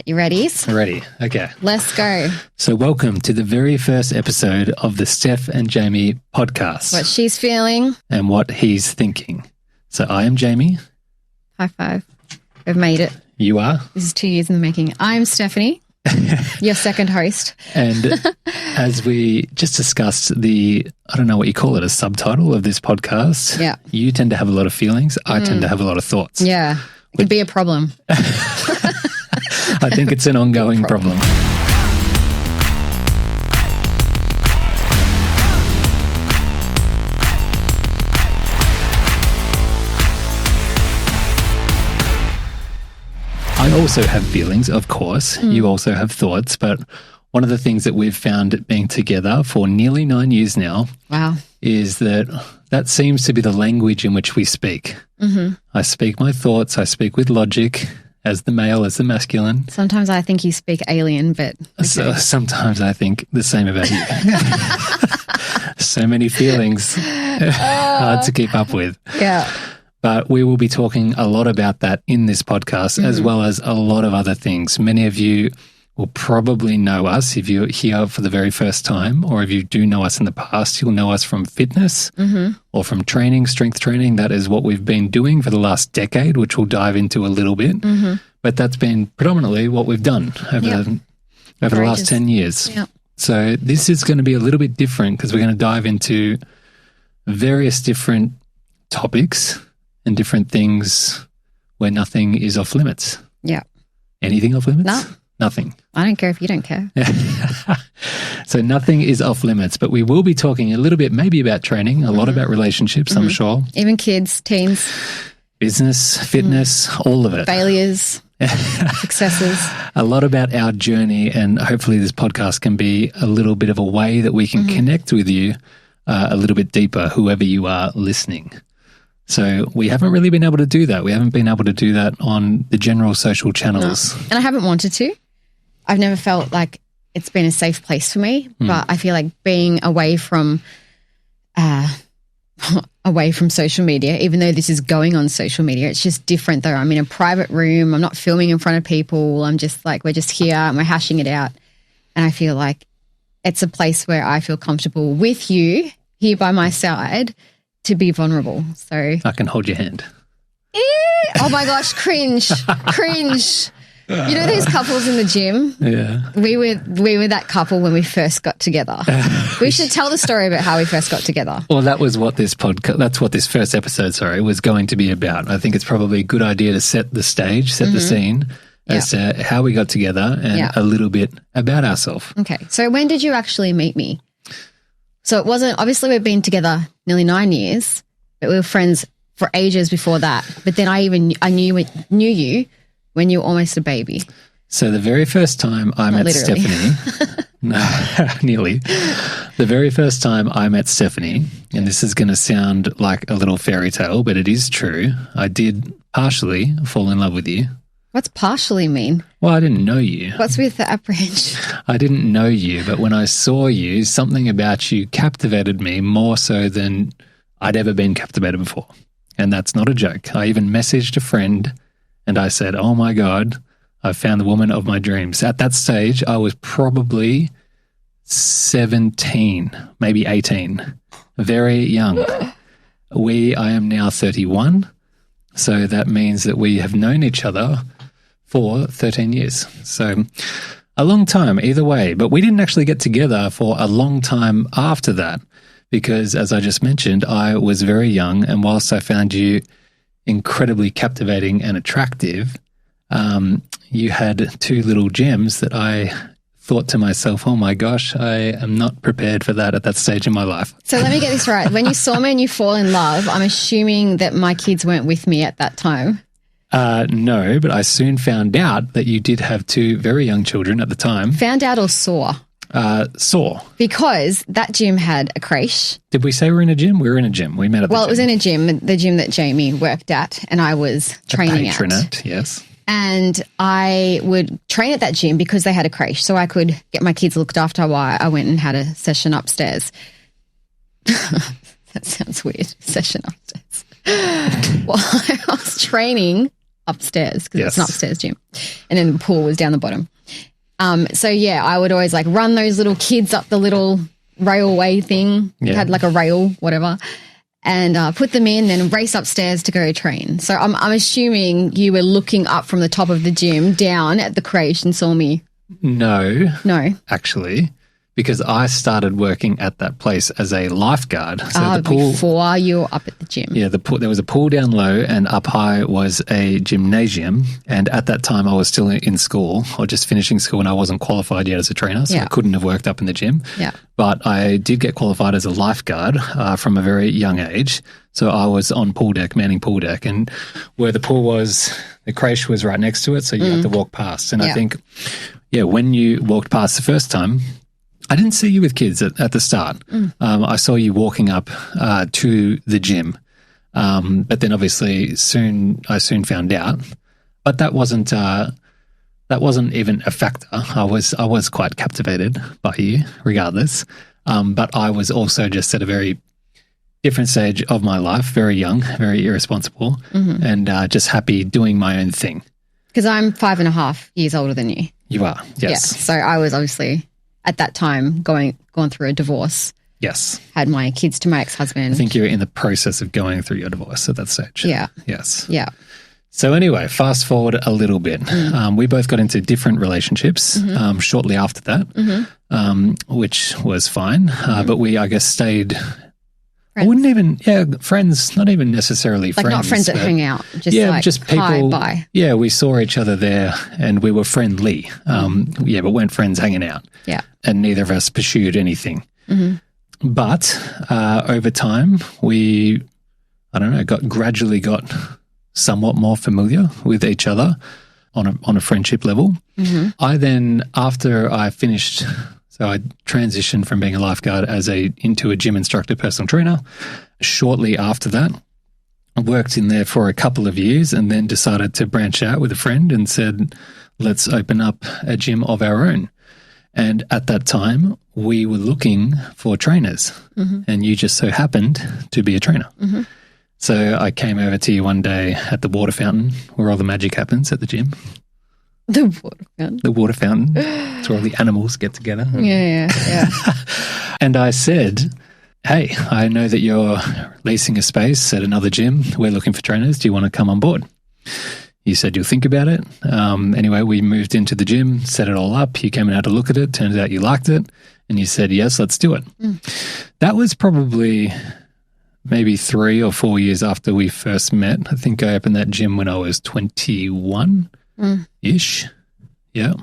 You ready? Ready. Okay. Let's go. So welcome to the very first episode of the Steph and Jamie podcast. What she's feeling. And what he's thinking. So I am Jamie. High five. We've made it. You are? This is 2 years in the making. I'm Stephanie, your second host. And as we just discussed I don't know what you call it, a subtitle of this podcast. Yeah. You tend to have a lot of feelings. I tend to have a lot of thoughts. Yeah. It can be a problem. I think it's an ongoing problem. I also have feelings, of course. You also have thoughts, but one of the things that we've found being together for nearly 9 years now is that seems to be the language in which we speak. Mm-hmm. I speak my thoughts. I speak with logic, as the male, as the masculine. Sometimes I think you speak alien, but... Okay. So, sometimes I think the same about you. So many feelings. Hard to keep up with. Yeah. But we will be talking a lot about that in this podcast, as well as a lot of other things. Many of you will probably know us if you're here for the very first time, or if you do know us in the past, you'll know us from fitness or from training, strength training. That is what we've been doing for the last decade, which we'll dive into a little bit. But that's been predominantly what we've done over the last 10 years. Yep. So this is going to be a little bit different because we're going to dive into various different topics and different things where nothing is off limits. Yeah. Anything off limits? No. Nothing. I don't care if you don't care. So nothing is off limits, but we will be talking a little bit maybe about training, a lot about relationships, I'm sure. Even kids, teens. Business, fitness, all of it. Failures, successes. A lot about our journey, and hopefully this podcast can be a little bit of a way that we can connect with you a little bit deeper, whoever you are listening. So we haven't really been able to do that. We haven't been able to do that on the general social channels. No. And I haven't wanted to. I've never felt like it's been a safe place for me, but I feel like being away from social media, even though this is going on social media, it's just different though. I'm in a private room. I'm not filming in front of people. I'm just like, we're just here and we're hashing it out. And I feel like it's a place where I feel comfortable with you here by my side to be vulnerable. So I can hold your hand. Oh my gosh, cringe. You know those couples in the gym? Yeah. We were that couple when we first got together. We should tell the story about how we first got together. Well, that was what this that's what this first episode, was going to be about. I think it's probably a good idea to set the stage, set the scene as to how we got together and a little bit about ourselves. Okay. So when did you actually meet me? So it wasn't, obviously we've been together nearly 9 years, but we were friends for ages before that. But then I knew you when you were almost a baby. So the very first time I met literally. Stephanie, nearly, the very first time I met Stephanie, and this is going to sound like a little fairy tale, but it is true, I did partially fall in love with you. What's partially mean? Well, I didn't know you. What's with the apprehension? I didn't know you, but when I saw you, something about you captivated me more so than I'd ever been captivated before. And that's not a joke. I even messaged a friend and I said, oh my God, I found the woman of my dreams. At that stage, I was probably 17, maybe 18, very young. I am now 31. So that means that we have known each other for 13 years. So a long time either way, but we didn't actually get together for a long time after that because, as I just mentioned, I was very young, and whilst I found you incredibly captivating and attractive, you had two little gems that I thought to myself, oh my gosh, I am not prepared for that at that stage in my life. So let me get this right. When you saw me and you fall in love, I'm assuming that my kids weren't with me at that time. No, but I soon found out that you did have two very young children at the time. Found out or saw? Saw. Because that gym had a creche. Did we say we were in a gym? We were in a gym. We met at the gym. Well, it was in a gym, the gym that Jamie worked at and I was training at. Patronate, yes. And I would train at that gym because they had a creche, so I could get my kids looked after while I went and had a session upstairs. That sounds weird, session upstairs. While I was training, upstairs because it's an upstairs gym. And then the pool was down the bottom. So, yeah, I would always like run those little kids up the little railway thing. It had like a rail, whatever, and put them in, then race upstairs to go train. So I'm assuming you were looking up from the top of the gym down at the creche and saw me. No, actually, because I started working at that place as a lifeguard. So the pool, before you were up at the gym. Yeah, there was a pool down low, and up high was a gymnasium. And at that time, I was still in school or just finishing school, and I wasn't qualified yet as a trainer, so I couldn't have worked up in the gym. Yeah. But I did get qualified as a lifeguard from a very young age. So I was on pool deck, manning pool deck, and where the pool was, the creche was right next to it, so you had to walk past. And I think, when you walked past the first time, I didn't see you with kids at the start. I saw you walking up to the gym, but then obviously I soon found out. But that wasn't even a factor. I was quite captivated by you, regardless. But I was also just at a very different stage of my life, very young, very irresponsible, and just happy doing my own thing. Because I'm 5.5 years older than you. You are, yes. Yeah, so I was obviously at that time gone through a divorce. Yes. Had my kids to my ex-husband. I think you were in the process of going through your divorce at that stage. Yeah. Yes. Yeah. So anyway, fast forward a little bit. We both got into different relationships shortly after that, which was fine. But we, I guess, stayed... Friends. I wouldn't even, friends, not even necessarily friends. Like not friends that hang out, just people. hi, bye. Yeah, we saw each other there and we were friendly. But weren't friends hanging out. Yeah. And neither of us pursued anything. But over time, we, gradually got somewhat more familiar with each other on a friendship level. I then, after I finished... So I transitioned from being a lifeguard into a gym instructor, personal trainer. Shortly after that, I worked in there for a couple of years and then decided to branch out with a friend and said, let's open up a gym of our own. And at that time, we were looking for trainers and you just so happened to be a trainer. So I came over to you one day at the water fountain where all the magic happens at the gym. The water fountain. The water fountain. It's where all the animals get together. Yeah. And I said, hey, I know that you're leasing a space at another gym. We're looking for trainers. Do you want to come on board? You said you'll think about it. Anyway, we moved into the gym, set it all up. You came and had a look at it. Turns out you liked it. And you said, yes, let's do it. That was probably maybe 3 or 4 years after we first met. I think I opened that gym when I was 21-ish. Yeah.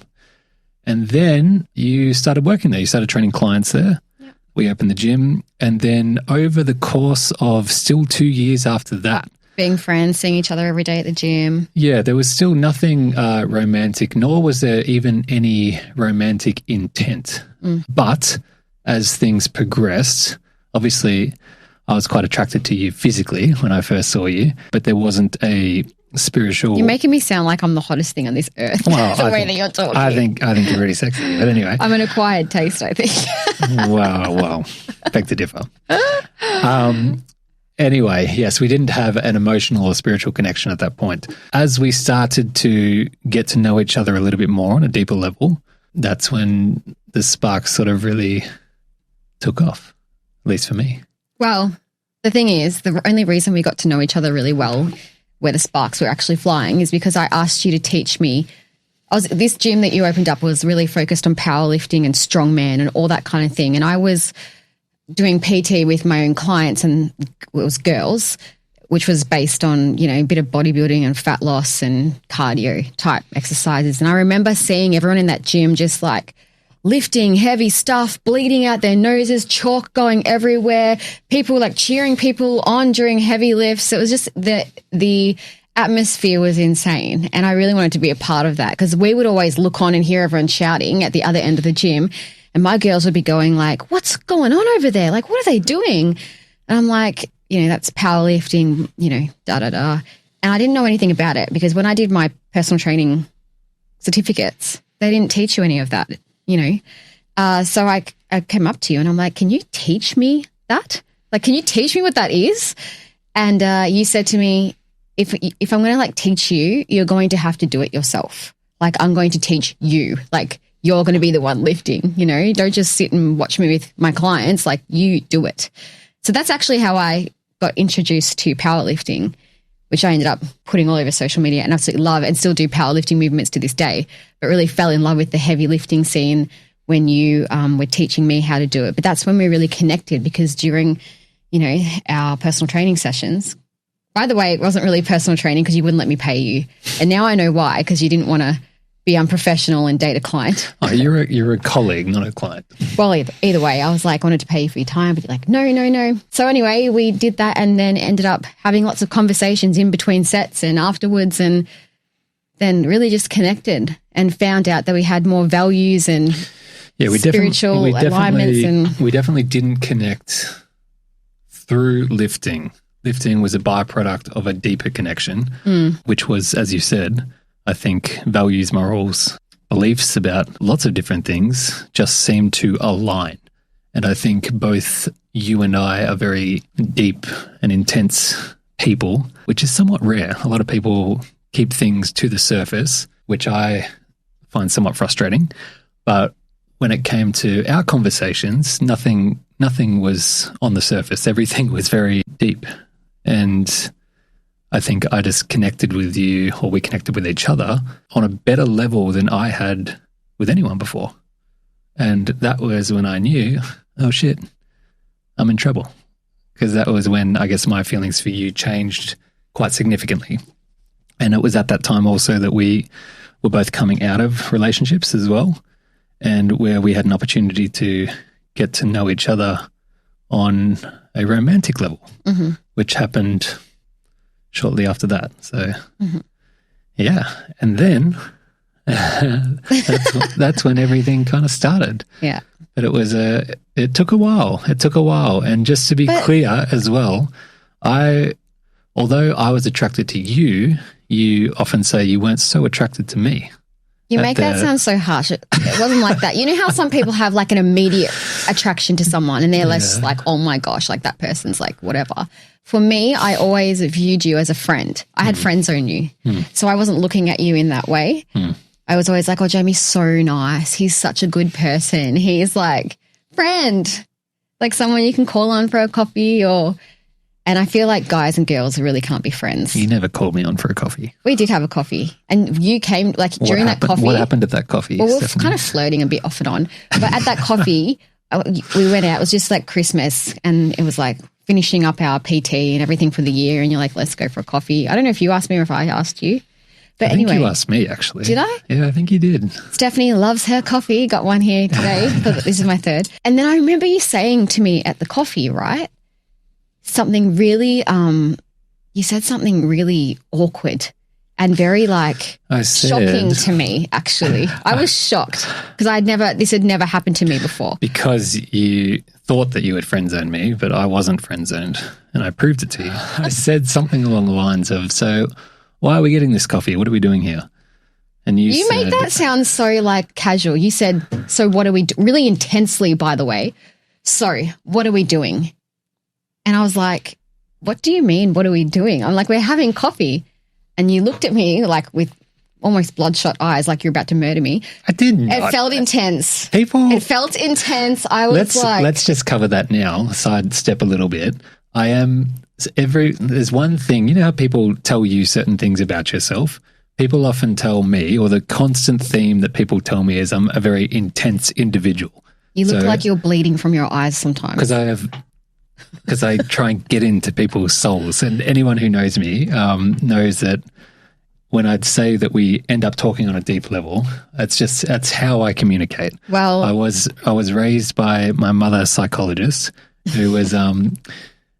And then you started working there. You started training clients there. Yeah. We opened the gym. And then over the course of still 2 years after that. Being friends, seeing each other every day at the gym. Yeah, there was still nothing romantic, nor was there even any romantic intent. But as things progressed, obviously I was quite attracted to you physically when I first saw you, but there wasn't a spiritual... You're making me sound like I'm the hottest thing on this earth. Well, the way that you're talking. I think you're really sexy. But anyway. I'm an acquired taste, I think. Wow. Beg to differ. Anyway, yes, we didn't have an emotional or spiritual connection at that point. As we started to get to know each other a little bit more on a deeper level, that's when the spark sort of really took off, at least for me. Well, the thing is, the only reason we got to know each other really well, where the sparks were actually flying, is because I asked you to teach me. This gym that you opened up was really focused on powerlifting and strongman and all that kind of thing. And I was doing PT with my own clients, and it was girls, which was based on, a bit of bodybuilding and fat loss and cardio type exercises. And I remember seeing everyone in that gym just like lifting heavy stuff, bleeding out their noses, chalk going everywhere, people like cheering people on during heavy lifts. It was just the atmosphere was insane. And I really wanted to be a part of that, because we would always look on and hear everyone shouting at the other end of the gym. And my girls would be going like, what's going on over there? Like, what are they doing? And I'm like, that's powerlifting, da-da-da. And I didn't know anything about it, because when I did my personal training certificates, they didn't teach you any of that, So I came up to you and I'm like, can you teach me that? Like, can you teach me what that is? And you said to me, if I'm going to like teach you, you're going to have to do it yourself. Like I'm going to teach you, like you're going to be the one lifting, you know, don't just sit and watch me with my clients, like you do it. So that's actually how I got introduced to powerlifting, which I ended up putting all over social media and absolutely love and still do powerlifting movements to this day, but really fell in love with the heavy lifting scene when you were teaching me how to do it. But that's when we really connected, because during, you know, our personal training sessions, by the way, it wasn't really personal training because you wouldn't let me pay you. And now I know why, because you didn't want to be unprofessional and date a client. Oh, you're a colleague, not a client. Well, either way, I was like, I wanted to pay you for your time, but you're like, no. So anyway, we did that and then ended up having lots of conversations in between sets and afterwards, and then really just connected and found out that we had more values and spiritual alignments. And we definitely didn't connect through lifting. Lifting was a byproduct of a deeper connection, which was, as you said, I think values, morals, beliefs about lots of different things just seem to align. And I think both you and I are very deep and intense people, which is somewhat rare. A lot of people keep things to the surface, which I find somewhat frustrating. But when it came to our conversations, nothing was on the surface. Everything was very deep. And I think I just connected with you, or we connected with each other on a better level than I had with anyone before. And that was when I knew, oh shit, I'm in trouble. Because that was when I guess my feelings for you changed quite significantly. And it was at that time also that we were both coming out of relationships as well, and where we had an opportunity to get to know each other on a romantic level, which happened shortly after that. So, yeah. And then that's when everything kind of started. Yeah. But it took a while. And just to be clear as well, although I was attracted to you, you often say you weren't so attracted to me. You make that sound so harsh. It wasn't like that. You know how some people have like an immediate attraction to someone and they're less like, oh my gosh, like that person's like whatever. For me, I always viewed you as a friend. I had friend zone you. So I wasn't looking at you in that way. I was always like, oh, Jamie's so nice. He's such a good person. He's like friend, like someone you can call on for a coffee and I feel like guys and girls really can't be friends. You never called me on for a coffee. We did have a coffee. And you came like during that coffee. What happened at that coffee? Well, we were kind of flirting a bit off and on. But at that coffee, we went out. It was just like Christmas and it was like finishing up our PT and everything for the year. And you're like, let's go for a coffee. I don't know if you asked me or if I asked you. But anyway. I think you asked me actually. Did I? Yeah, I think you did. Stephanie loves her coffee. Got one here today. This is my third. And then I remember you saying to me at the coffee, right? Something really, you said something really awkward and very like shocking to me, actually. I was shocked because this had never happened to me before. Because you thought that you had friend zoned me, but I wasn't friend zoned and I proved it to you. I said something along the lines of, so why are we getting this coffee? What are we doing here? And you said, made that sound so like casual. You said, so what are we really intensely, by the way. So what are we doing? And I was like, what do you mean? What are we doing? I'm like, we're having coffee. And you looked at me like with almost bloodshot eyes, like you're about to murder me. I didn't. It felt intense. It felt intense. I was let's just cover that now, sidestep a little bit. There's one thing, you know how people tell you certain things about yourself? People often tell me, or the constant theme that people tell me is I'm a very intense individual. You look like you're bleeding from your eyes sometimes. Because I try and get into people's souls. And anyone who knows me knows that when I'd say that we end up talking on a deep level, that's how I communicate. Well, I was raised by my mother, a psychologist, who was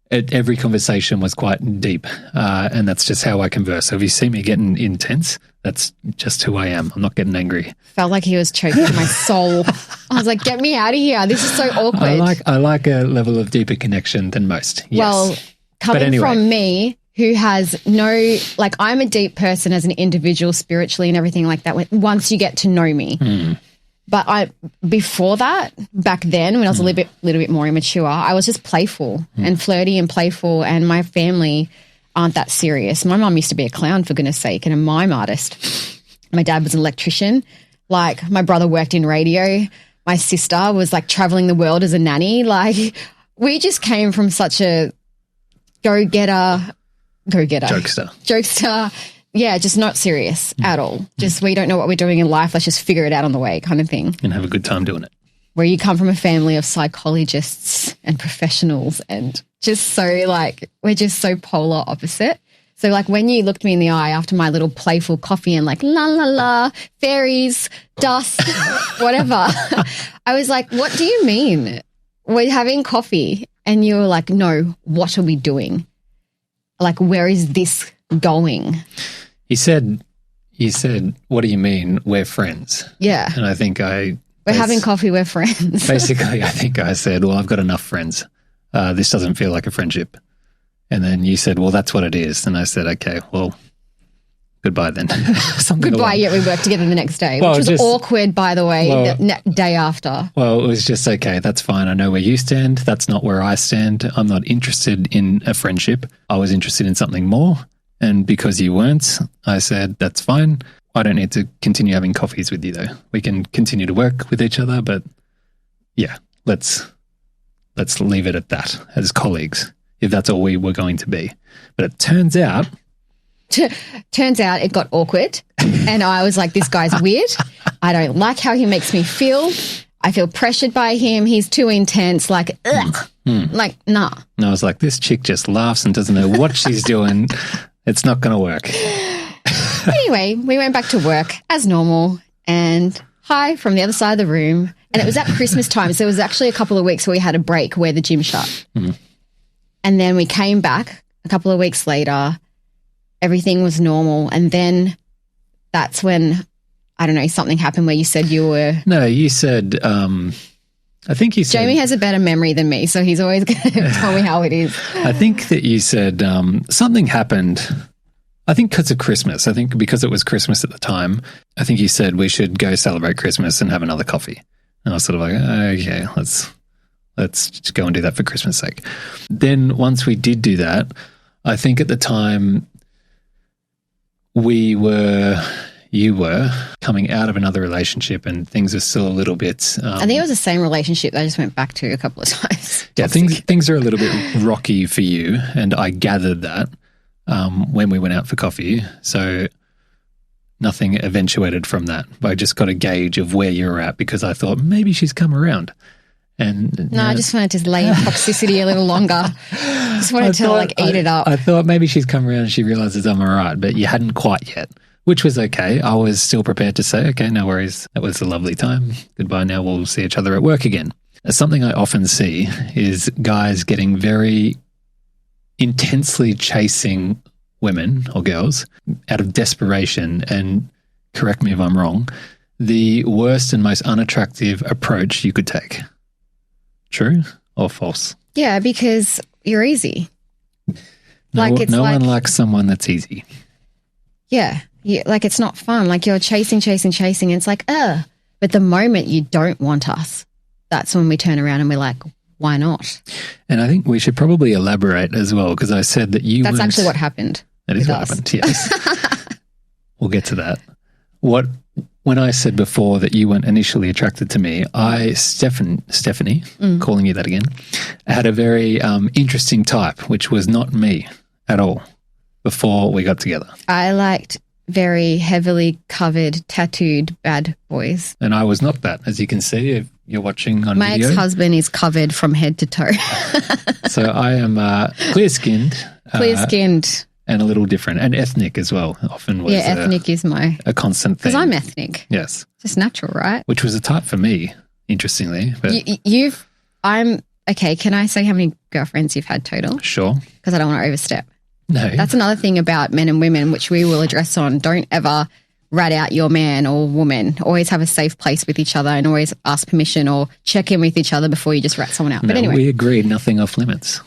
every conversation was quite deep, and that's just how I converse. So if you see me getting intense, that's just who I am. I'm not getting angry. Felt like he was choking my soul. I was like, get me out of here. This is so awkward. I like a level of deeper connection than most. Yes. Well, coming from me, who has I'm a deep person as an individual spiritually and everything like that once you get to know me. But before that, back then when I was a little bit more immature, I was just playful and flirty and playful, and my family aren't that serious. My mum used to be a clown, for goodness sake, and a mime artist. My dad was an electrician. Like, my brother worked in radio. My sister was like traveling the world as a nanny. Like, we just came from such a go-getter. Jokester. Yeah, just not serious at all. Just, we don't know what we're doing in life. Let's just figure it out on the way kind of thing. And have a good time doing it. Where you come from a family of psychologists and professionals and just so like, we're just so polar opposite. So like when you looked me in the eye after my little playful coffee and like, la, la, la, fairies, dust, whatever, I was like, what do you mean? We're having coffee. And you were like, no, what are we doing? Like, where is this going? You said, what do you mean? We're friends. Yeah. And I think we're having coffee, we're friends. Basically, I think I said, well, I've got enough friends. This doesn't feel like a friendship. And then you said, well, that's what it is. And I said, okay, well, goodbye then. Goodbye, yet we worked together the next day, which was awkward, by the way, the day after. Well, it was just, okay, that's fine. I know where you stand. That's not where I stand. I'm not interested in a friendship. I was interested in something more. And because you weren't, I said, that's fine. I don't need to continue having coffees with you, though. We can continue to work with each other, but yeah, let's leave it at that as colleagues, if that's all we were going to be. But it turns out it got awkward, and I was like, this guy's weird. I don't like how he makes me feel. I feel pressured by him. He's too intense. Like, ugh. Like, nah. And I was like, this chick just laughs and doesn't know what she's doing. It's not going to work. Anyway, we went back to work as normal, and hi from the other side of the room. And it was at Christmas time, so it was actually a couple of weeks where we had a break where the gym shut. And then we came back a couple of weeks later. Everything was normal. And then that's when, I don't know, something happened where you said you were... No, you said, I think you said... Jamie has a better memory than me, so he's always going to tell me how it is. I think that you said something happened, I think because of Christmas. I think because it was Christmas at the time, I think you said we should go celebrate Christmas and have another coffee. And I was sort of like, okay, let's just go and do that for Christmas' sake. Then once we did do that, I think at the time you were coming out of another relationship and things are still a little bit... I think it was the same relationship that I just went back to a couple of times. Yeah, things are a little bit rocky for you, and I gathered that when we went out for coffee. So nothing eventuated from that. I just got a gauge of where you were at because I thought maybe she's come around. And no, I just wanted to lay in toxicity a little longer. Just wanted to eat it up. I thought maybe she's come around and she realizes I'm all right, but you hadn't quite yet, which was okay. I was still prepared to say, okay, no worries. That was a lovely time. Goodbye. Now we'll see each other at work again. Something I often see is guys getting very intensely chasing women or girls out of desperation, and correct me if I'm wrong, the worst and most unattractive approach you could take. True or false? Yeah, because you're easy. No one likes someone that's easy. Yeah. It's not fun. Like, you're chasing. And it's like, but the moment you don't want us, that's when we turn around and we're like, why not? And I think we should probably elaborate as well, because I said that that's actually what happened. That is what happened, yes. We'll get to that. When I said before that you weren't initially attracted to me, Stephanie, calling you that again, had a very interesting type, which was not me at all before we got together. I liked very heavily covered, tattooed bad boys. And I was not that, as you can see if you're watching on video. My ex-husband is covered from head to toe. So I am clear-skinned. Clear-skinned. And a little different, and ethnic as well. Often was ethnic is a constant thing. Because I'm ethnic. Yes, just natural, right? Which was a type for me, interestingly. But I'm okay. Can I say how many girlfriends you've had total? Sure. Because I don't want to overstep. No, that's another thing about men and women, which we will address on. Don't ever rat out your man or woman. Always have a safe place with each other, and always ask permission or check in with each other before you just rat someone out. But anyway, we agreed nothing off limits.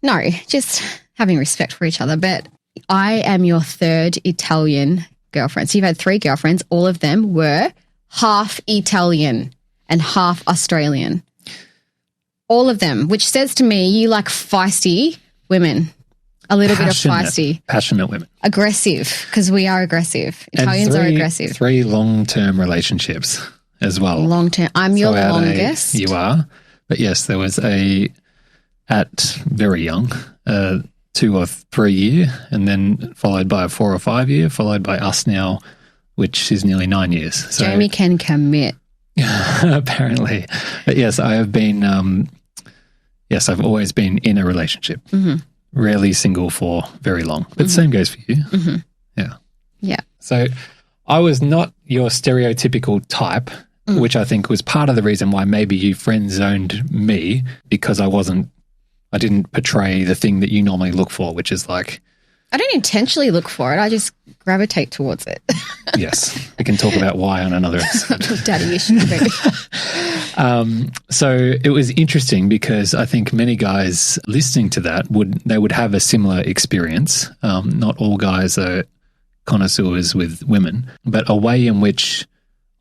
No, just having respect for each other, but. I am your third Italian girlfriend. So you've had 3 girlfriends. All of them were half Italian and half Australian. All of them, which says to me you like feisty women. A little bit of feisty. Passionate women. Aggressive, because we are aggressive. Italians are aggressive. 3 long-term relationships as well. Long-term. I'm your longest. You are. But yes, there was at very young, 2 or 3 year, and then followed by a 4 or 5 year, followed by us now, which is nearly 9 years. So, Jamie can commit. apparently. But yes, I have been, I've always been in a relationship. Mm-hmm. Rarely single for very long. But the same goes for you. Mm-hmm. Yeah. Yeah. So I was not your stereotypical type, which I think was part of the reason why maybe you friend zoned me, because I didn't portray the thing that you normally look for, which is like... I don't intentionally look for it. I just gravitate towards it. Yes. We can talk about why on another episode. Daddy issues, baby. So it was interesting because I think many guys listening to that would have a similar experience. Not all guys are connoisseurs with women, but a way in which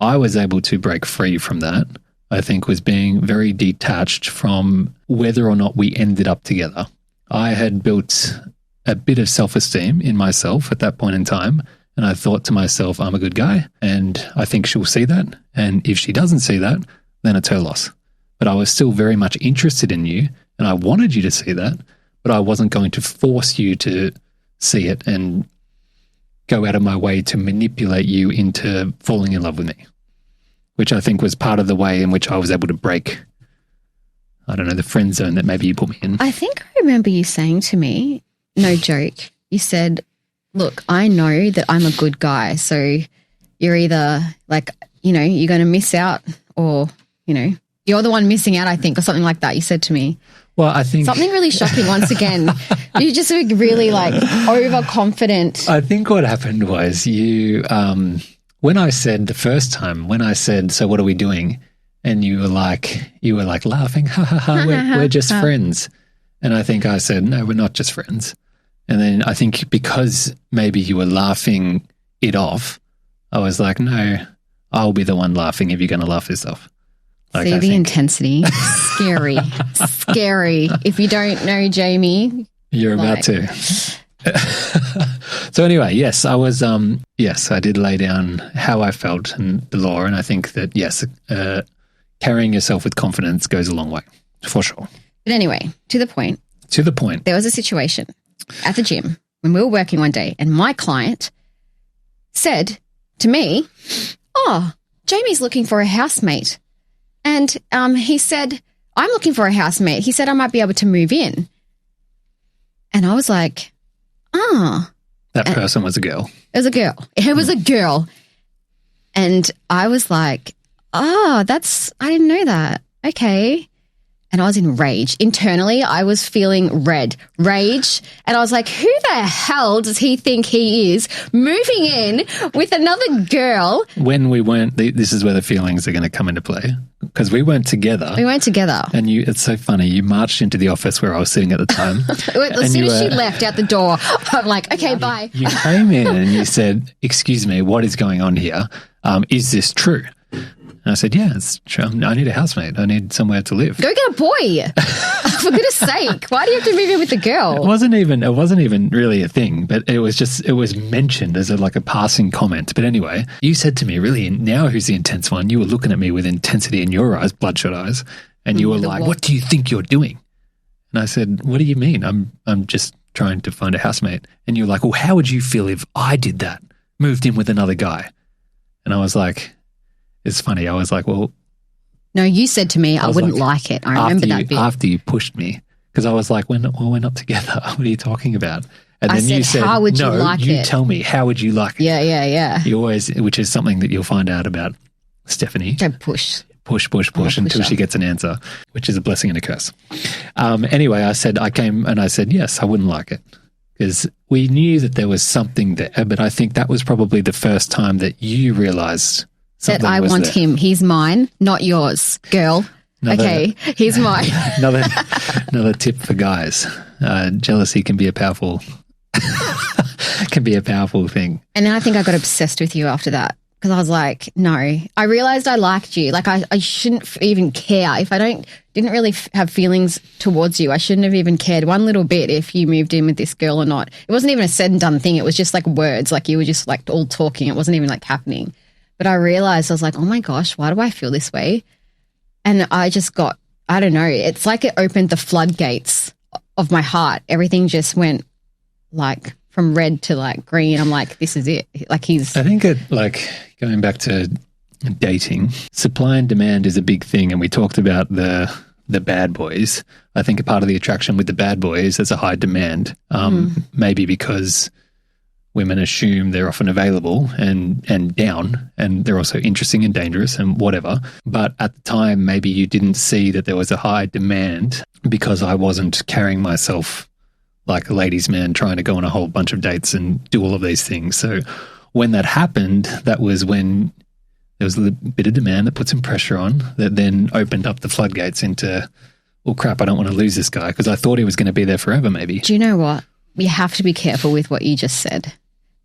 I was able to break free from that, I think, was being very detached from whether or not we ended up together. I had built a bit of self-esteem in myself at that point in time, and I thought to myself, I'm a good guy, and I think she'll see that, and if she doesn't see that, then it's her loss. But I was still very much interested in you, and I wanted you to see that, but I wasn't going to force you to see it and go out of my way to manipulate you into falling in love with me, which I think was part of the way in which I was able to break, I don't know, the friend zone that maybe you put me in. I think I remember you saying to me, no joke, you said, look, I know that I'm a good guy, so you're either like, you're going to miss out, or, you're the one missing out, I think, or something like that you said to me. Well, I think... Something really shocking once again. You just were really overconfident. I think what happened was you, when I said the first time, so what are we doing? And you were like laughing, ha ha ha, we're just friends. And I think I said, no, we're not just friends. And then I think because maybe you were laughing it off, I was like, no, I'll be the one laughing if you're going to laugh this off. See the intensity. Scary. Scary. If you don't know Jamie. You're about to. So anyway, yes, I was, I did lay down how I felt and the law. And I think that, yes, carrying yourself with confidence goes a long way, for sure. But anyway, to the point. There was a situation at the gym when we were working one day, and my client said to me, oh, Jamie's looking for a housemate. And he said, I'm looking for a housemate. He said I might be able to move in. And I was like, That person was a girl. It was a girl. It was a girl. And I was like, I didn't know that. Okay. And I was in rage. Internally, I was feeling rage. And I was like, who the hell does he think he is moving in with another girl? When we weren't, this is where the feelings are going to come into play, because we weren't together. And it's so funny. You marched into the office where I was sitting at the time. As soon as she left out the door, I'm like, okay, bye. You came in and you said, excuse me, what is going on here? Is this true? And I said, yeah, it's true. I need a housemate. I need somewhere to live. Go get a boy. For goodness sake. Why do you have to move in with a girl? It wasn't even really a thing, but it was mentioned as a passing comment. But anyway, you said to me, really, now who's the intense one? You were looking at me with intensity in your eyes, bloodshot eyes, and you were like, what do you think you're doing? And I said, what do you mean? I'm just trying to find a housemate. And you were like, well, how would you feel if I did that? Moved in with another guy. And I was like, it's funny. I was like, well. No, you said to me, I wouldn't like it. I remember that bit. After you pushed me, because I was like, we're not together. What are you talking about? And then you said, how would you like it? You tell me, how would you like it? Yeah. You always, which is something that you'll find out about Stephanie. Don't push. Push until she gets an answer, which is a blessing and a curse. Anyway, I came and I said, yes, I wouldn't like it. Because we knew that there was something there, but I think that was probably the first time that you realized that I want him. He's mine, not yours, girl. Okay, he's mine. another tip for guys: jealousy can be a powerful thing. And then I think I got obsessed with you after that. because I was like, no, I realized I liked you. Like I shouldn't even care if I didn't really have feelings towards you. I shouldn't have even cared one little bit if you moved in with this girl or not. It wasn't even a said and done thing. It was just like words, like you were just like all talking. It wasn't even like happening. But I realized I was like, oh my gosh, why do I feel this way? And I just got, I don't know. It's like it opened the floodgates of my heart. Everything just went like from red to like green. I'm like, this is it. Like I think like going back to dating, supply and demand is a big thing. And we talked about the bad boys. I think a part of the attraction with the bad boys is a high demand, maybe because women assume they're often available and down, and they're also interesting and dangerous and whatever. But at the time, maybe you didn't see that there was a high demand because I wasn't carrying myself like a ladies' man trying to go on a whole bunch of dates and do all of these things. So when that happened, that was when there was a bit of demand that put some pressure on that then opened up the floodgates into, well, crap, I don't want to lose this guy because I thought he was going to be there forever maybe. Do you know what? You have to be careful with what you just said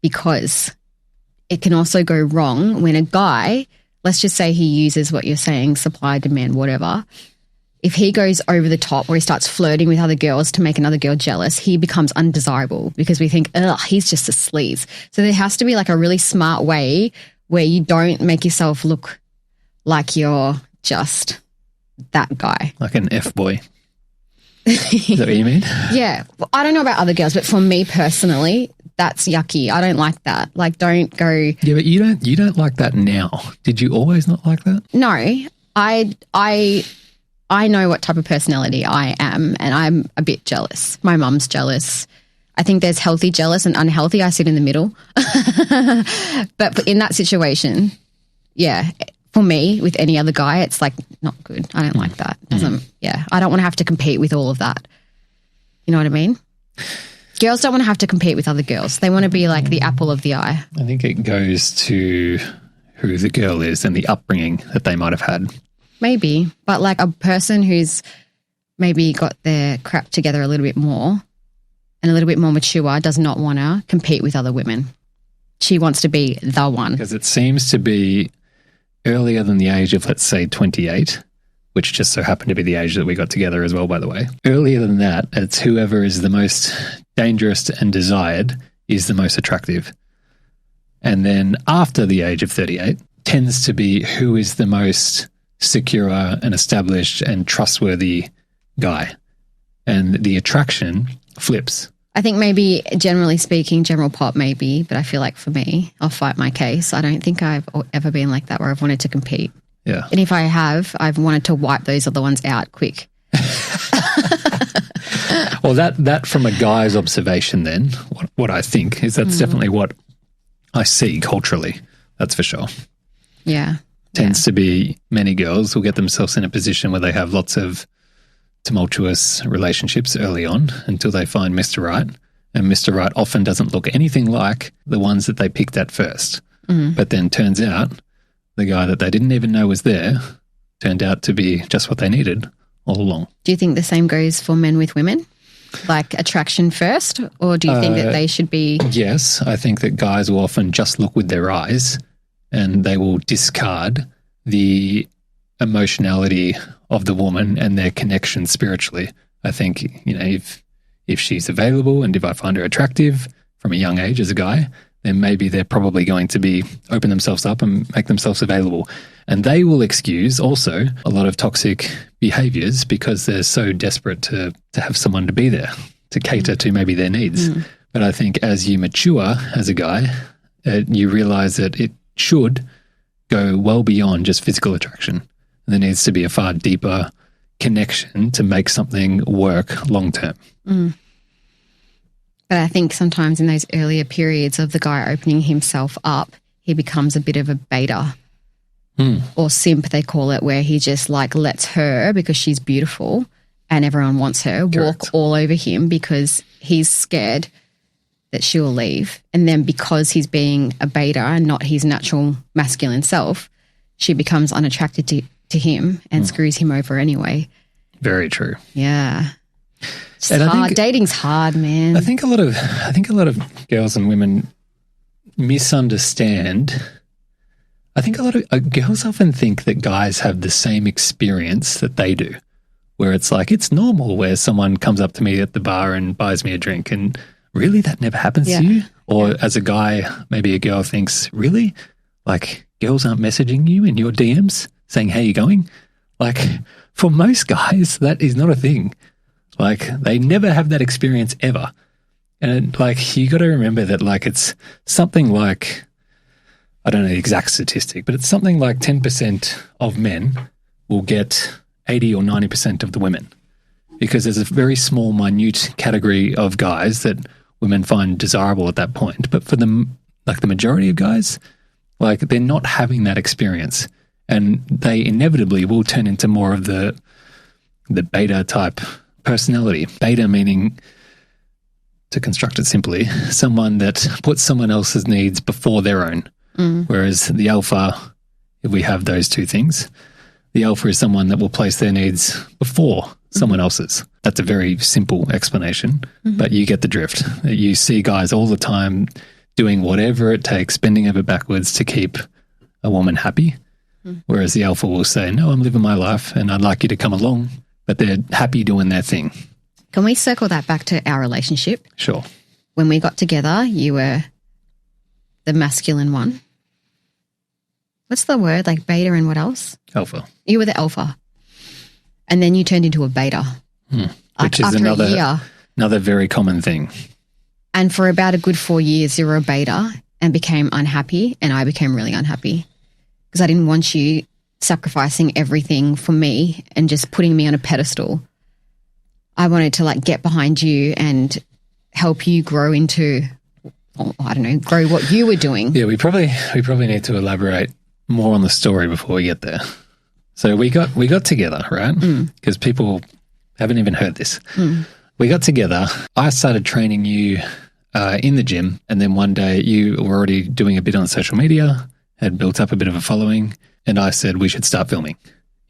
because it can also go wrong when a guy, let's just say he uses what you're saying, supply, demand, whatever. If he goes over the top or he starts flirting with other girls to make another girl jealous, he becomes undesirable because we think, ugh, he's just a sleaze. So there has to be like a really smart way where you don't make yourself look like you're just that guy. Like an F-boy. Is that what you mean? Yeah. Well, I don't know about other girls, but for me personally, that's yucky. I don't like that. Like, don't go. Yeah, but you don't like that now. Did you always not like that? No, I know what type of personality I am, and I'm a bit jealous. My mum's jealous. I think there's healthy jealous and unhealthy. I sit in the middle. But in that situation, yeah, for me, with any other guy, it's like not good. I don't like that. Yeah, I don't want to have to compete with all of that. You know what I mean? Girls don't want to have to compete with other girls. They want to be like the apple of the eye. I think it goes to who the girl is and the upbringing that they might have had. Maybe, but like a person who's maybe got their crap together a little bit more and a little bit more mature does not want to compete with other women. She wants to be the one. Because it seems to be earlier than the age of, let's say, 28, which just so happened to be the age that we got together as well, by the way. Earlier than that, it's whoever is the most dangerous and desired is the most attractive. And then after the age of 38 tends to be who is the most secure and established and trustworthy guy. And the attraction flips. I think maybe generally speaking, general pop maybe, but I feel like for me, I'll fight my case. I don't think I've ever been like that where I've wanted to compete. Yeah. And if I have, I've wanted to wipe those other ones out quick. Well, that from a guy's observation then, what I think is that's definitely what I see culturally. That's for sure. Yeah. Tends to be many girls will get themselves in a position where they have lots of tumultuous relationships early on until they find Mr. Right. And Mr. Right often doesn't look anything like the ones that they picked at first. But then turns out the guy that they didn't even know was there turned out to be just what they needed all along. Do you think the same goes for men with women? Like attraction first? Or do you think that they should be... Yes, I think that guys will often just look with their eyes and they will discard the emotionality of the woman and their connection spiritually. I think, you know, if she's available and if I find her attractive from a young age as a guy, then maybe they're probably going to be open themselves up and make themselves available. And they will excuse also a lot of toxic behaviors because they're so desperate to have someone to be there, to cater to maybe their needs. But I think as you mature as a guy, you realize that it should go well beyond just physical attraction. There needs to be a far deeper connection to make something work long term. But I think sometimes in those earlier periods of the guy opening himself up, he becomes a bit of a beta or simp, they call it, where he just like lets her, because she's beautiful and everyone wants her, walk all over him because he's scared that she'll leave. And then because he's being a beta and not his natural masculine self, she becomes unattracted to him and screws him over anyway. Very true. Yeah. It's hard. Dating's hard, man. I think a lot of girls and women misunderstand I think a lot of girls often think that guys have the same experience that they do, where it's like, it's normal where someone comes up to me at the bar and buys me a drink, and really that never happens to you? Or as a guy, maybe a girl thinks, really? Like, girls aren't messaging you in your DMs saying, how you going? Like, for most guys, that is not a thing. Like, they never have that experience ever. And like, you got to remember that, like, it's something like, I don't know the exact statistic, but it's something like 10% of men will get 80 or 90% of the women, because there's a very small, minute category of guys that women find desirable at that point. But for them, like the majority of guys, like, they're not having that experience, and they inevitably will turn into more of the beta type personality. Beta meaning, to construct it simply, someone that puts someone else's needs before their own. Whereas the alpha, if we have those two things, the alpha is someone that will place their needs before someone else's. That's a very simple explanation, but you get the drift. You see guys all the time doing whatever it takes, bending over backwards to keep a woman happy, whereas the alpha will say, no, I'm living my life and I'd like you to come along, but they're happy doing their thing. Can we circle that back to our relationship? Sure. When we got together, you were the masculine one. What's the word? Like beta and what else? Alpha. You were the alpha. And then you turned into a beta. Which is another very common thing. And for about a good 4 years, you were a beta and became unhappy, and I became really unhappy because I didn't want you sacrificing everything for me and just putting me on a pedestal. I wanted to like get behind you and help you grow into, I don't know, grow what you were doing. Yeah, we probably need to elaborate more on the story before we get there. So we got together, right? Because people haven't even heard this. We got together. I started training you in the gym, and then one day you were already doing a bit on social media, had built up a bit of a following, and I said we should start filming.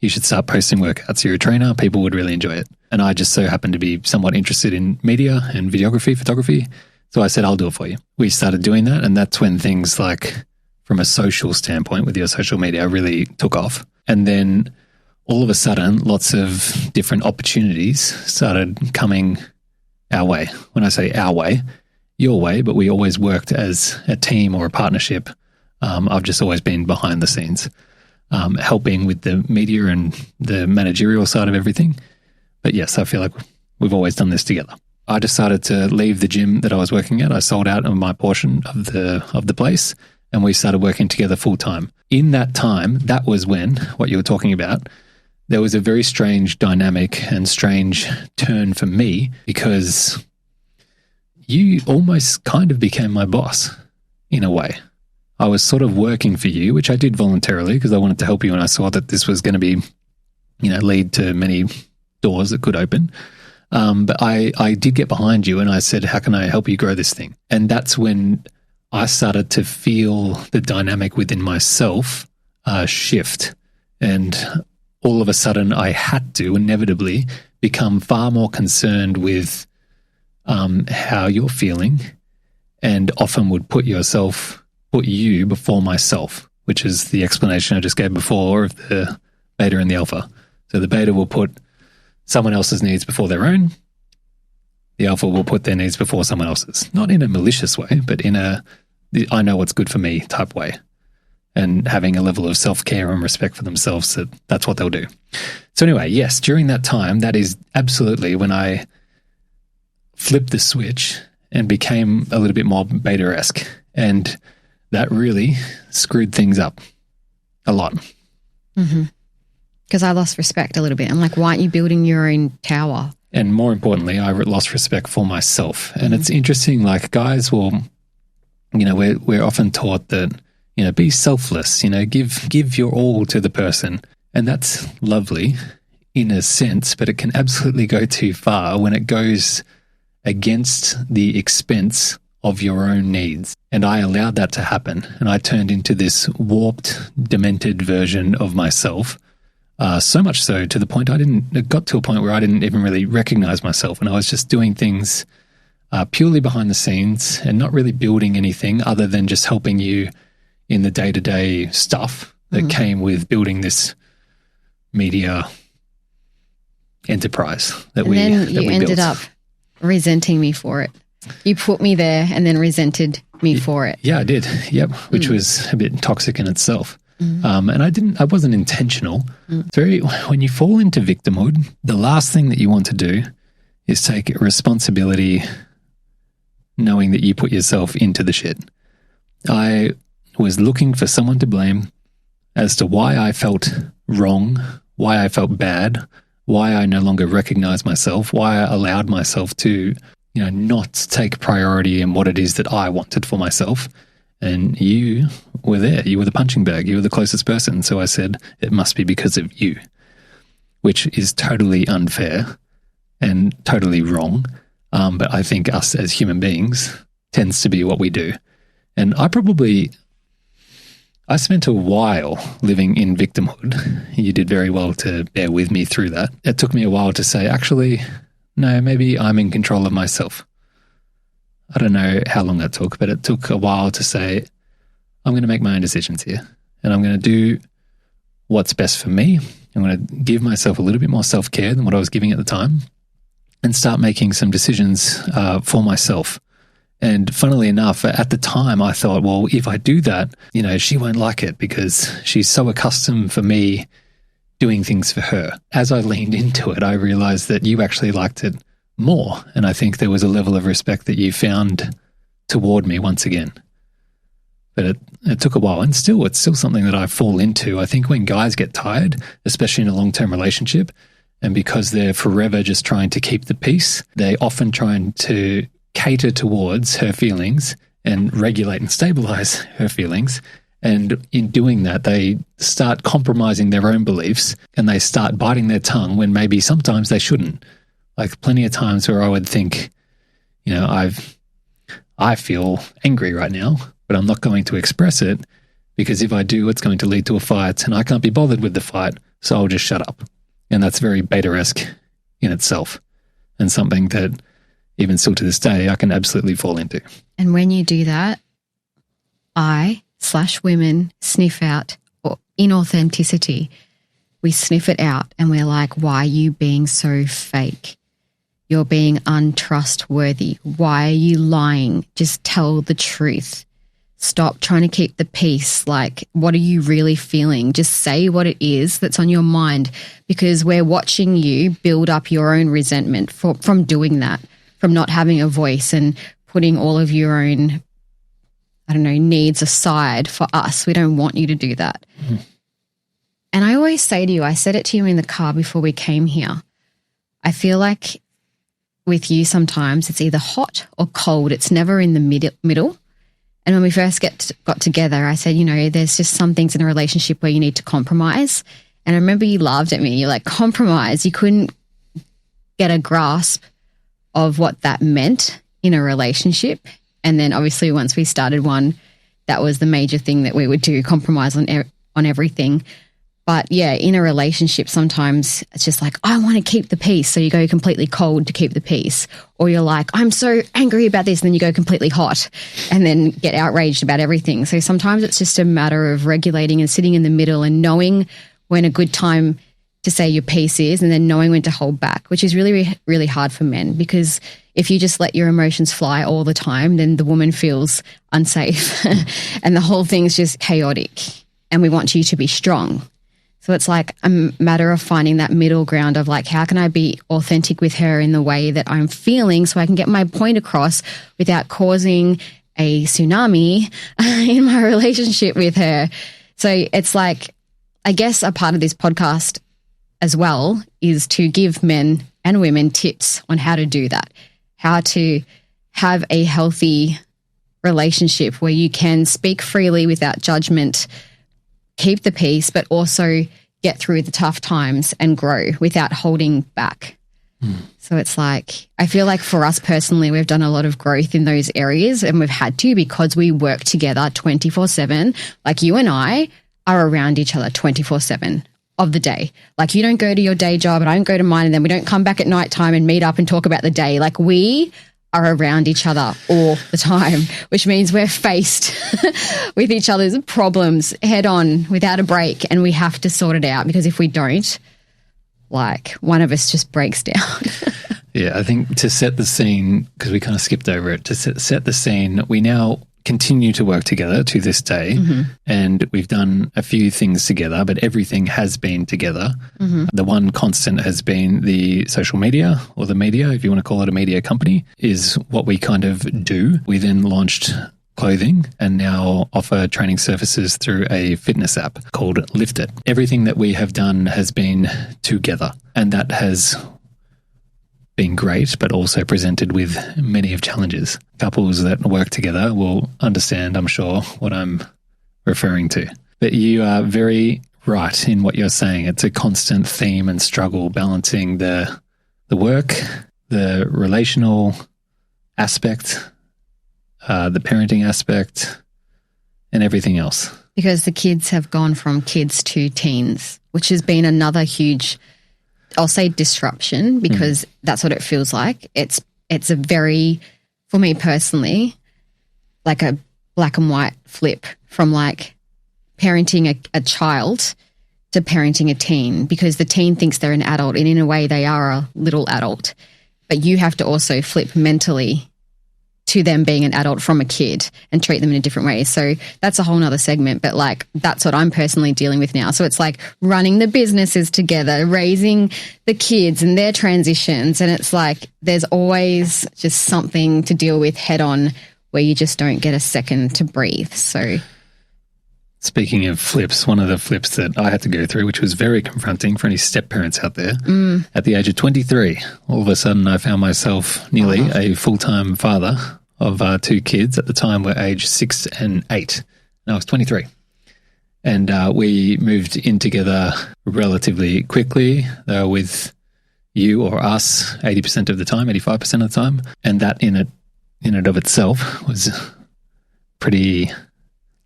You should start posting workouts. You're a trainer. People would really enjoy it. And I just so happened to be somewhat interested in media and videography, photography. So I said, I'll do it for you. We started doing that, and that's when things like, from a social standpoint with your social media, really took off. And then all of a sudden, lots of different opportunities started coming our way. When I say our way, your way, but we always worked as a team or a partnership. I've just always been behind the scenes, helping with the media and the managerial side of everything. But yes, I feel like we've always done this together. I decided to leave the gym that I was working at. I sold out of my portion of the place, and we started working together full time. In that time, that was when, what you were talking about, there was a very strange dynamic and strange turn for me, because you almost kind of became my boss in a way. I was sort of working for you, which I did voluntarily because I wanted to help you, and I saw that this was going to be, lead to many doors that could open. But I did get behind you, and I said, how can I help you grow this thing? And that's when I started to feel the dynamic within myself shift. And all of a sudden I had to inevitably become far more concerned with how you're feeling, and often would put you before myself, which is the explanation I just gave before of the beta and the alpha. So the beta will put someone else's needs before their own. The alpha will put their needs before someone else's. Not in a malicious way, but in I know what's good for me type way. And having a level of self-care and respect for themselves, that's what they'll do. So anyway, yes, during that time, that is absolutely when I flipped the switch and became a little bit more beta-esque. And that really screwed things up a lot. Because I lost respect a little bit. I'm like, why aren't you building your own tower? And more importantly, I lost respect for myself. And it's interesting, like guys will, we're often taught that, be selfless, give your all to the person. And that's lovely in a sense, but it can absolutely go too far when it goes against the expense of your own needs. And I allowed that to happen. And I turned into this warped, demented version of myself. So much so to the point it got to a point where I didn't even really recognize myself. And I was just doing things purely behind the scenes and not really building anything other than just helping you in the day-to-day stuff that came with building this media enterprise that we built. You ended up resenting me for it. You put me there and then resented me for it. Yeah, I did. Yep, which was a bit toxic in itself. And I wasn't intentional. When you fall into victimhood, the last thing that you want to do is take responsibility knowing that you put yourself into the shit. I was looking for someone to blame as to why I felt wrong, why I felt bad, why I no longer recognized myself, why I allowed myself to, not take priority in what it is that I wanted for myself. And you were there. You were the punching bag. You were the closest person. So I said, it must be because of you, which is totally unfair and totally wrong. But I think us as human beings tends to be what we do. And I spent a while living in victimhood. You did very well to bear with me through that. It took me a while to say, actually, no, maybe I'm in control of myself. I don't know how long that took, but it took a while to say, I'm going to make my own decisions here. And I'm going to do what's best for me. I'm going to give myself a little bit more self-care than what I was giving at the time and start making some decisions for myself. And funnily enough, at the time, I thought, well, if I do that, she won't like it because she's so accustomed for me doing things for her. As I leaned into it, I realized that you actually liked it more. And I think there was a level of respect that you found toward me once again. But it took a while. And it's still something that I fall into. I think when guys get tired, especially in a long-term relationship, and because they're forever just trying to keep the peace, they often trying to cater towards her feelings and regulate and stabilize her feelings. And in doing that, they start compromising their own beliefs and they start biting their tongue when maybe sometimes they shouldn't. Like plenty of times where I would think, I feel angry right now, but I'm not going to express it because if I do, it's going to lead to a fight and I can't be bothered with the fight. So I'll just shut up. And that's very beta-esque in itself and something that even still to this day, I can absolutely fall into. And when you do that, I/women sniff out inauthenticity. We sniff it out and we're like, why are you being so fake? You're being untrustworthy. Why are you lying? Just tell the truth. Stop trying to keep the peace. Like, what are you really feeling? Just say what it is that's on your mind, because we're watching you build up your own resentment from doing that, from not having a voice and putting all of your own, needs aside for us. We don't want you to do that. And I always say to you, I said it to you in the car before we came here, I feel like with you sometimes it's either hot or cold. It's never in the middle. And when we first got together, I said, there's just some things in a relationship where you need to compromise. And I remember you laughed at me. You're like, compromise? You couldn't get a grasp of what that meant in a relationship. And then obviously once we started one, that was the major thing that we would do, compromise on everything. But yeah, in a relationship, sometimes it's just like, I want to keep the peace. So you go completely cold to keep the peace. Or you're like, I'm so angry about this. And then you go completely hot and then get outraged about everything. So sometimes it's just a matter of regulating and sitting in the middle and knowing when a good time to say your piece is and then knowing when to hold back, which is really, really hard for men, because if you just let your emotions fly all the time, then the woman feels unsafe and the whole thing's just chaotic and we want you to be strong. So it's like a matter of finding that middle ground of like, how can I be authentic with her in the way that I'm feeling so I can get my point across without causing a tsunami in my relationship with her. So it's like, I guess a part of this podcast as well is to give men and women tips on how to do that, how to have a healthy relationship where you can speak freely without judgment, keep the peace, but also get through the tough times and grow without holding back. So it's like, I feel like for us personally, we've done a lot of growth in those areas and we've had to because we work together 24/7. Like you and I are around each other 24/7 of the day. Like you don't go to your day job and I don't go to mine and then we don't come back at nighttime and meet up and talk about the day. Like we are around each other all the time, which means we're faced with each other's problems head on without a break, and we have to sort it out, because if we don't, like, one of us just breaks down. Yeah, I think to set the scene, because we kind of skipped over it, to set the scene, we now continue to work together to this day, and we've done a few things together, but everything has been together. The one constant has been the social media, or the media, if you want to call it a media company, is what we kind of do. We then launched clothing and now offer training services through a fitness app called Lift It. Everything that we have done has been together, and that has been great, but also presented with many of challenges. Couples that work together will understand, I'm sure, what I'm referring to. But you are very right in what you're saying. It's a constant theme and struggle balancing the work, the relational aspect, the parenting aspect, and everything else. Because the kids have gone from kids to teens, which has been another huge, I'll say, disruption, because that's what it feels like. It's a very, for me personally, like a black and white flip from like parenting a child to parenting a teen, because the teen thinks they're an adult, and in a way they are a little adult, but you have to also flip mentally to them being an adult from a kid and treat them in a different way. So that's a whole nother segment, but like that's what I'm personally dealing with now. So it's like running the businesses together, raising the kids and their transitions. And it's like there's always just something to deal with head on where you just don't get a second to breathe. So speaking of flips, one of the flips that I had to go through, which was very confronting for any step parents out there, at the age of 23, all of a sudden I found myself nearly a full-time father of 2 kids. At the time were aged 6 and 8. And I was 23. And we moved in together relatively quickly. They were with you or us 80% of the time, 85% of the time. And that in it of itself was pretty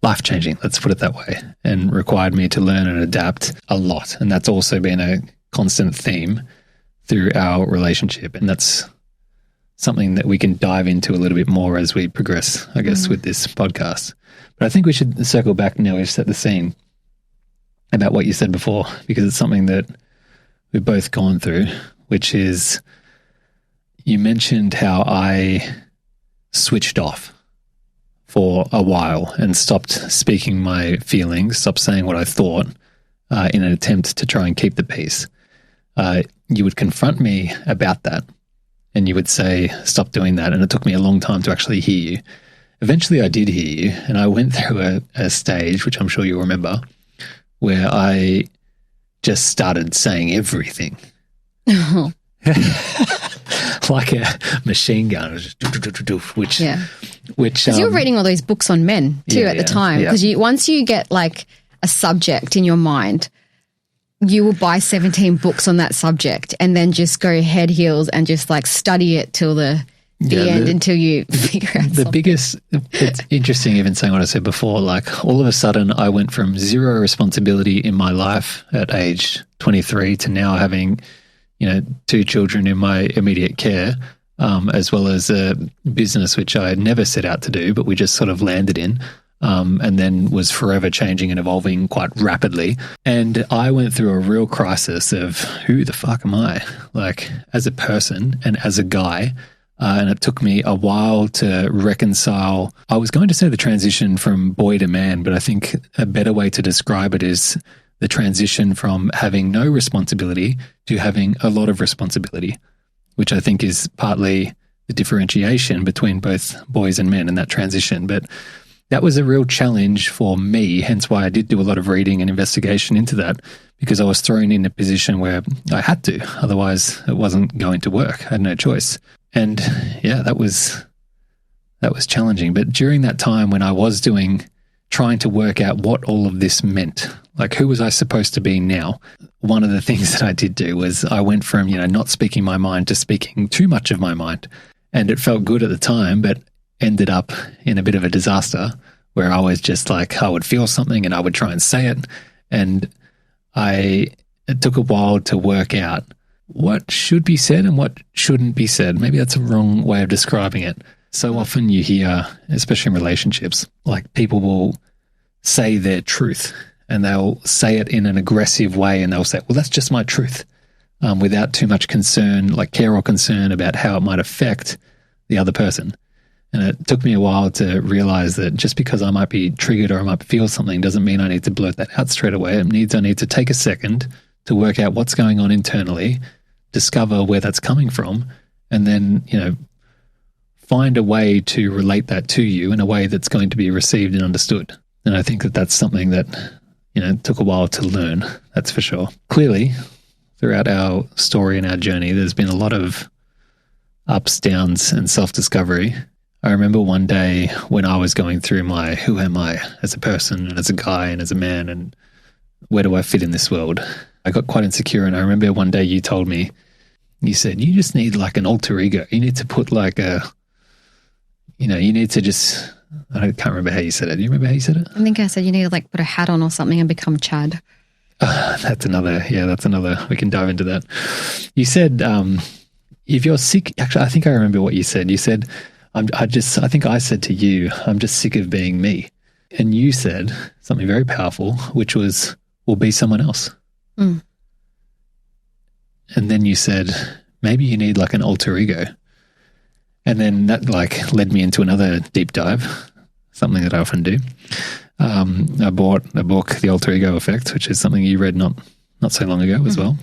life-changing, let's put it that way, and required me to learn and adapt a lot. And that's also been a constant theme through our relationship. And that's something that we can dive into a little bit more as we progress, I guess, with this podcast. But I think we should circle back now. We've set the scene about what you said before, because it's something that we've both gone through, which is you mentioned how I switched off for a while and stopped speaking my feelings, stopped saying what I thought in an attempt to try and keep the peace. You would confront me about that and you would say, stop doing that. And it took me a long time to actually hear you. Eventually I did hear you, and I went through a stage, which I'm sure you'll remember, where I just started saying everything. Like a machine gun, which you were reading all those books on men too at the time, because once you get like a subject in your mind, you will buy 17 books on that subject and then just go head heels and just like study it till the end until you figure out the biggest. It's interesting even saying what I said before, like all of a sudden I went from zero responsibility in my life at age 23 to now having 2 children in my immediate care, as well as a business which I had never set out to do, but we just sort of landed in, and then was forever changing and evolving quite rapidly. And I went through a real crisis of who the fuck am I, like as a person and as a guy. And it took me a while to reconcile. I was going to say the transition from boy to man, but I think a better way to describe it is the transition from having no responsibility to having a lot of responsibility, which I think is partly the differentiation between both boys and men in that transition. But that was a real challenge for me, hence why I did do a lot of reading and investigation into that, because I was thrown in a position where I had to, otherwise it wasn't going to work. I had no choice. And yeah, that was challenging. But during that time when I was trying to work out what all of this meant, like who was I supposed to be now? One of the things that I did do was I went from, not speaking my mind to speaking too much of my mind. And it felt good at the time, but ended up in a bit of a disaster where I was just like, I would feel something and I would try and say it. And it took a while to work out what should be said and what shouldn't be said. Maybe that's a wrong way of describing it. So often you hear, especially in relationships, like people will say their truth and they'll say it in an aggressive way and they'll say, well, that's just my truth, without too much concern, like care or concern about how it might affect the other person. And it took me a while to realize that just because I might be triggered or I might feel something doesn't mean I need to blurt that out straight away. I need to take a second to work out what's going on internally, discover where that's coming from, and then, find a way to relate that to you in a way that's going to be received and understood. And I think that that's something that, took a while to learn, that's for sure. Clearly, throughout our story and our journey, there's been a lot of ups, downs, and self-discovery. I remember one day when I was going through my who am I as a person and as a guy and as a man and where do I fit in this world? I got quite insecure, and I remember one day you told me, you said, you just need like an alter ego. You need to put like you need to just, I can't remember how you said it. Do you remember how you said it? I think I said you need to like put a hat on or something and become Chad. That's another, we can dive into that. You said, if you're sick, actually, I think I remember what you said. You said, I think I said to you, I'm just sick of being me. And you said something very powerful, which was, we'll be someone else. Mm. And then you said, maybe you need like an alter ego. And then that like led me into another deep dive, something that I often do. I bought a book, The Alter Ego Effect, which is something you read not so long ago as well,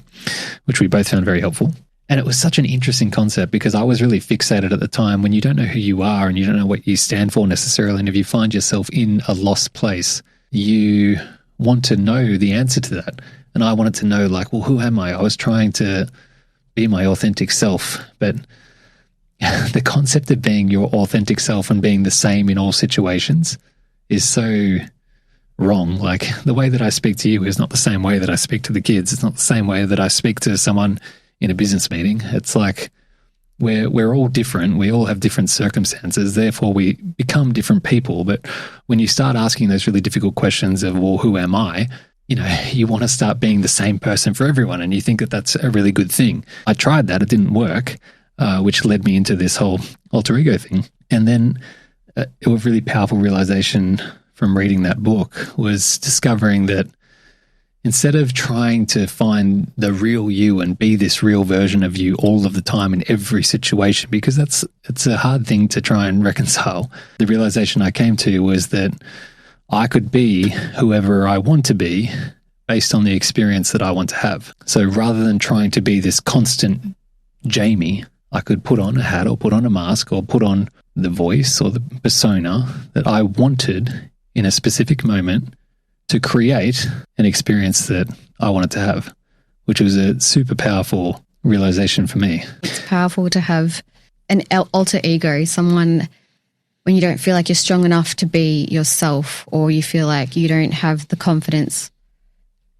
which we both found very helpful. And it was such an interesting concept because I was really fixated at the time when you don't know who you are and you don't know what you stand for necessarily. And if you find yourself in a lost place, you want to know the answer to that. And I wanted to know, like, well, who am I? I was trying to be my authentic self, but the concept of being your authentic self and being the same in all situations is so wrong. Like, the way that I speak to you is not the same way that I speak to the kids. It's not the same way that I speak to someone in a business meeting. It's like we're all different. We all have different circumstances. Therefore, we become different people. But when you start asking those really difficult questions of, well, who am I? You want to start being the same person for everyone, and you think that that's a really good thing. I tried that. It didn't work, which led me into this whole alter ego thing. And then a really powerful realization from reading that book was discovering that instead of trying to find the real you and be this real version of you all of the time in every situation, because it's a hard thing to try and reconcile, the realization I came to was that I could be whoever I want to be based on the experience that I want to have. So rather than trying to be this constant Jamie, I could put on a hat or put on a mask or put on the voice or the persona that I wanted in a specific moment to create an experience that I wanted to have, which was a super powerful realization for me. It's powerful to have an alter ego, someone when you don't feel like you're strong enough to be yourself, or you feel like you don't have the confidence,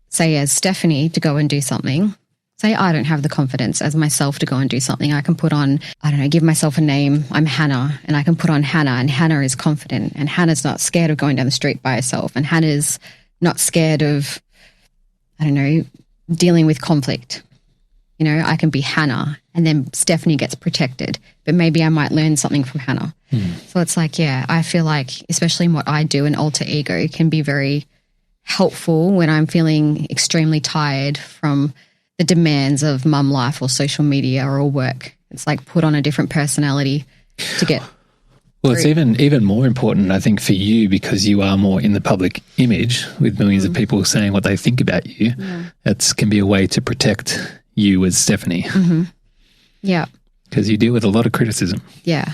say as Stephanie, to go and do something. Say I don't have the confidence as myself to go and do something. I can put on, give myself a name. I'm Hannah, and I can put on Hannah, and Hannah is confident, and Hannah's not scared of going down the street by herself, and Hannah's not scared of, dealing with conflict. I can be Hannah, and then Stephanie gets protected, but maybe I might learn something from Hannah. So it's like, I feel like, especially in what I do, an alter ego can be very helpful when I'm feeling extremely tired from the demands of mum life or social media or work. It's like put on a different personality to get. Well, it's even more important, I think, for you because you are more in the public image with millions of people saying what they think about you. It can be a way to protect you as Stephanie. Mm-hmm. Yeah. Because you deal with a lot of criticism. Yeah.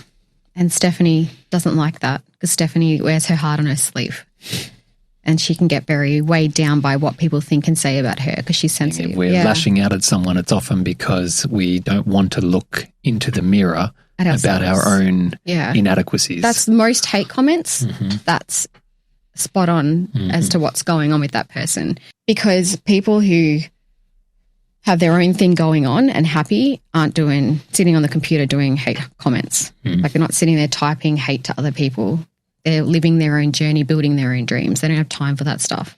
And Stephanie doesn't like that because Stephanie wears her heart on her sleeve. And she can get very weighed down by what people think and say about her because she's sensitive. If we're lashing out at someone, it's often because we don't want to look into the mirror about our own inadequacies. That's most hate comments. Mm-hmm. That's spot on as to what's going on with that person. Because people who have their own thing going on and happy aren't sitting on the computer doing hate comments. Like they're not sitting there typing hate to other people. They're living their own journey, building their own dreams. They don't have time for that stuff.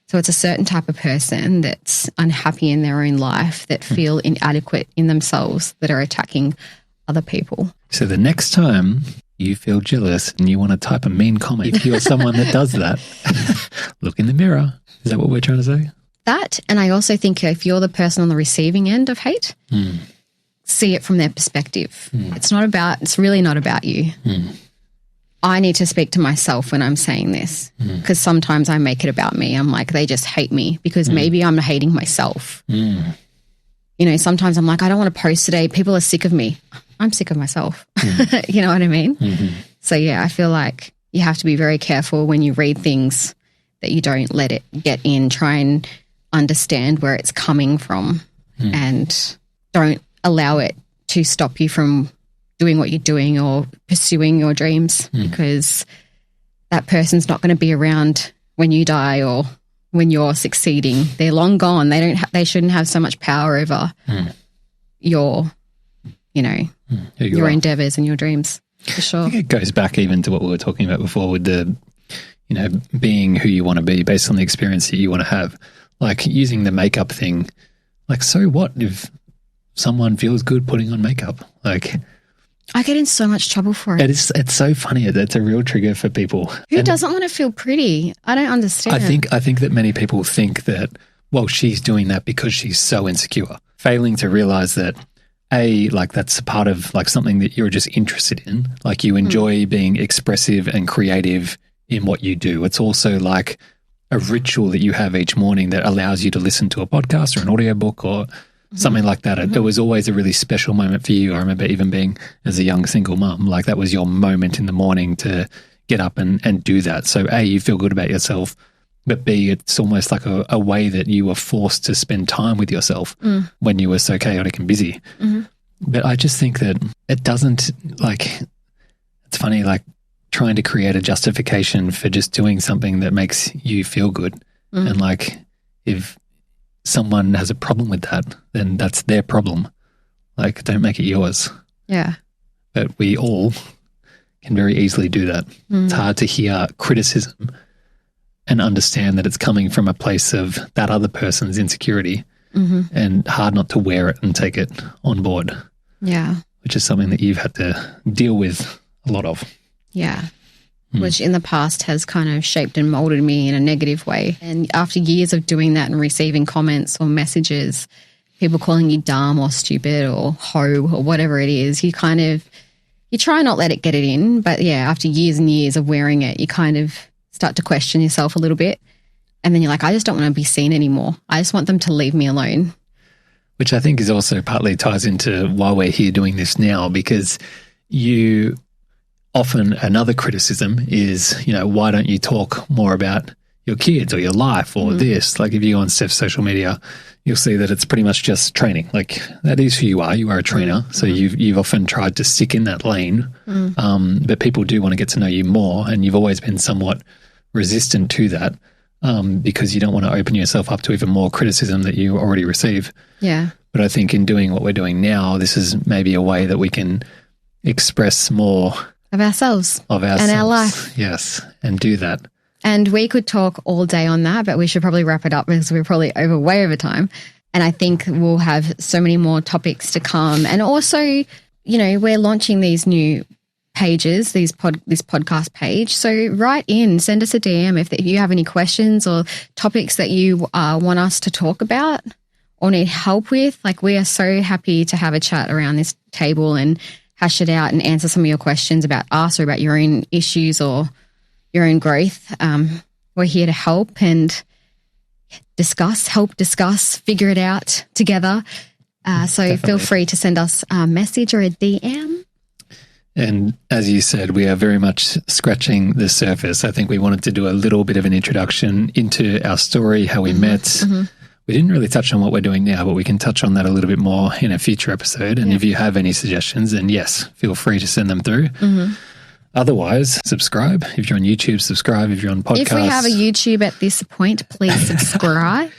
So it's a certain type of person that's unhappy in their own life, that feel inadequate in themselves, that are attacking other people. So the next time you feel jealous and you want to type a mean comment, if you're someone that does that, look in the mirror. Is that what we're trying to say? That, and I also think if you're the person on the receiving end of hate, see it from their perspective. It's really not about you. I need to speak to myself when I'm saying this, because sometimes I make it about me. I'm like, they just hate me because maybe I'm hating myself. You know, sometimes I'm like, I don't want to post today. People are sick of me. I'm sick of myself. You know what I mean? So, yeah, I feel like you have to be very careful when you read things that you don't let it get in. Try and understand where it's coming from and don't allow it to stop you from doing what you're doing or pursuing your dreams, because that person's not going to be around when you die or when you're succeeding. They're long gone. They shouldn't have so much power over your, you know, your endeavors and your dreams, for sure. I think it goes back even to what we were talking about before with the, you know, being who you want to be based on the experience that you want to have. Like using the makeup thing, like, so what if someone feels good putting on makeup? Like, I get in so much trouble for it. It's so funny. It's a real trigger for people. Who doesn't want to feel pretty? I don't understand. I think that many people think that, well, she's doing that because she's so insecure, failing to realize that, like that's a part of like something that you're just interested in. Like you enjoy being expressive and creative in what you do. It's also like a ritual that you have each morning that allows you to listen to a podcast or an audiobook or something like that. It was always a really special moment for you. I remember even being as a young single mum, like that was your moment in the morning to get up and do that. So A, you feel good about yourself, but B, it's almost like a way that you were forced to spend time with yourself when you were so chaotic and busy. But I just think that it doesn't, like, it's funny, like trying to create a justification for just doing something that makes you feel good. And like, if someone has a problem with that, then that's their problem. Like, don't make it yours. Yeah. But we all can very easily do that. It's hard to hear criticism and understand that it's coming from a place of that other person's insecurity, and hard not to wear it and take it on board. Yeah. Which is something that you've had to deal with a lot of. Yeah. Which in the past has kind of shaped and molded me in a negative way. And after years of doing that and receiving comments or messages, people calling you dumb or stupid or hoe or whatever it is, you try not let it get it in. But yeah, after years and years of wearing it, you kind of start to question yourself a little bit. And then you're like, I just don't want to be seen anymore. I just want them to leave me alone. Which I think is also partly ties into why we're here doing this now, because often another criticism is, you know, why don't you talk more about your kids or your life or this? Like if you go on Steph's social media, you'll see that it's pretty much just training. Like that is who you are. You are a trainer. So you've often tried to stick in that lane, but people do want to get to know you more, and you've always been somewhat resistant to that because you don't want to open yourself up to even more criticism that you already receive. Yeah. But I think in doing what we're doing now, this is maybe a way that we can express more of ourselves and our life. Yes, and do that. And we could talk all day on that, but we should probably wrap it up because we're probably way over time. And I think we'll have so many more topics to come. And also, you know, we're launching these new pages, this podcast page. So write in, send us a DM if you have any questions or topics that you want us to talk about or need help with. Like, we are so happy to have a chat around this table and hash it out and answer some of your questions about us or about your own issues or your own growth. We're here to help and discuss, figure it out together. So Definitely. Feel free to send us a message or a DM. And as you said, we are very much scratching the surface. I think we wanted to do a little bit of an introduction into our story, how we met. We didn't really touch on what we're doing now, but we can touch on that a little bit more in a future episode. And if you have any suggestions, then yes, feel free to send them through. Otherwise, subscribe. If you're on YouTube, subscribe. If you're on podcasts. If we have a YouTube at this point, please subscribe.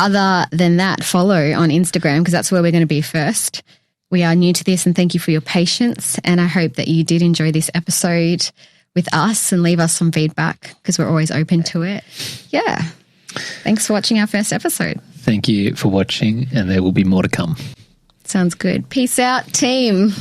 Other than that, follow on Instagram because that's where we're going to be first. We are new to this and thank you for your patience. And I hope that you did enjoy this episode with us and leave us some feedback because we're always open to it. Yeah. Thanks for watching our first episode. Thank you for watching, and there will be more to come. Sounds good. Peace out, team.